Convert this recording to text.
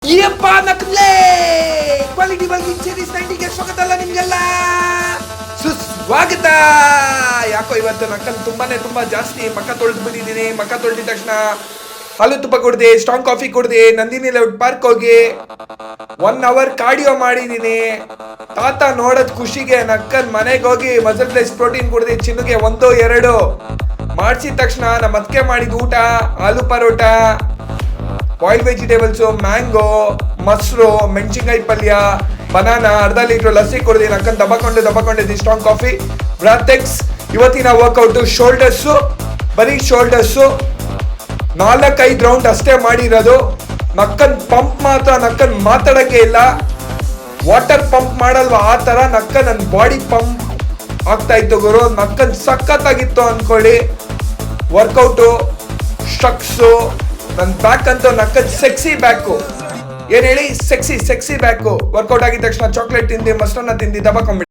ಯಪ್ಪ ನಕ್ಲೆ quality working series 90ಗೆ ಸ್ವಾಗತ ನಿಮ್ಗೆಲ್ಲ ಸುಸ್ವಾಗತ. ಯಾಕೋ ಇವತ್ತು ನಕ್ಕಲ್ ತುಂಬಾ ಜಾಸ್ತಿ ಮಕ್ಕ ತೊಳೆದು ಬಂದಿದ್ದೀನಿ. ಮಕ್ಕ ತೊಳೆದಿದ ತಕ್ಷಣ ಹಾಲು ತುಪ್ಪ ಕುಡ್ದೆ, ಸ್ಟ್ರಾಂಗ್ ಕಾಫಿ ಕುಡ್ದೆ, ನಂದಿನಿ ಲೇಔಟ್ ಪಾರ್ಕ್ ಹೋಗಿ 1 ಅವರ್ ಕಾರ್ಡಿಯೋ ಮಾಡಿದ್ದೀನಿ. ತಾತ ನೋಡೋದ್ ಖುಷಿಗೆ ನಕ್ಕಲ್ ಮನೆಗೆ ಹೋಗಿ ಮಸಲ್ ಪ್ಲೇಸ್ ಪ್ರೋಟೀನ್ ಕುಡ್ದೆ, ಚಿನ್ನುಗೆ 1-2 ಮಾಡಿಸಿದ ತಕ್ಷಣ ನಮ್ಮ ಅದಕ್ಕೆ ಮಾಡಿದ ಊಟ ಆಲೂ ಪರೋಟ, ಬಾಯ್ಲ್ಡ್ ವೆಜಿಟೇಬಲ್ಸು, ಮ್ಯಾಂಗೋ, ಮೊಸರು, ಮೆಣಸಿನ್ಕಾಯಿ ಪಲ್ಯ, ಬನಾನಾ, ಅರ್ಧ ಲೀಟ್ರ್ ಲಸ್ಸಿ ಕುಡ್ದು ನಕ್ಕನ್ ದಬ್ಬಕೊಂಡಿದ್ದಿ ಸ್ಟ್ರಾಂಗ್ ಕಾಫಿ. ಬ್ರಾಥೆಕ್ಸ್ ಇವತ್ತಿನ ವರ್ಕೌಟು ಶೋಲ್ಡರ್ಸು, ಬರೀ ಶೋಲ್ಡರ್ಸು 4-5 ರೌಂಡ್ ಅಷ್ಟೇ ಮಾಡಿರೋದು. ನಕ್ಕನ್ ಪಂಪ್ ಮಾತ್ರ ನಕ್ಕನ್ ಮಾತಾಡಕ್ಕೆ ಇಲ್ಲ. ವಾಟರ್ ಪಂಪ್ ಮಾಡಲ್ವಾ ಆ ಥರ ನಕ್ಕನ್ ನನ್ನ ಬಾಡಿ ಪಂಪ್ ಆಗ್ತಾ ಇತ್ತು ಗುರು. ನಕ್ಕನ್ ಸಖತ್ತಾಗಿತ್ತು ಅಂದ್ಕೊಳ್ಳಿ ವರ್ಕೌಟು. ಸ್ಟ್ರಕ್ಸು, ನನ್ನ ಬ್ಯಾಕ್ ಅಂತೂ ನಕ್ಕನ್ ಸೆಕ್ಸಿ ಬ್ಯಾಕು. ಏನ್ ಹೇಳಿ, ಸೆಕ್ಸಿ ಬ್ಯಾಕು. ವರ್ಕೌಟ್ ಆಗಿದ ತಕ್ಷಣ ಚಾಕ್ಲೇಟ್ ತಿಂದು, ಮೊಸರನ್ನ ತಿಂದು ದಬ್ಬಕೊಂಡ್ಬಿಟ್ಟು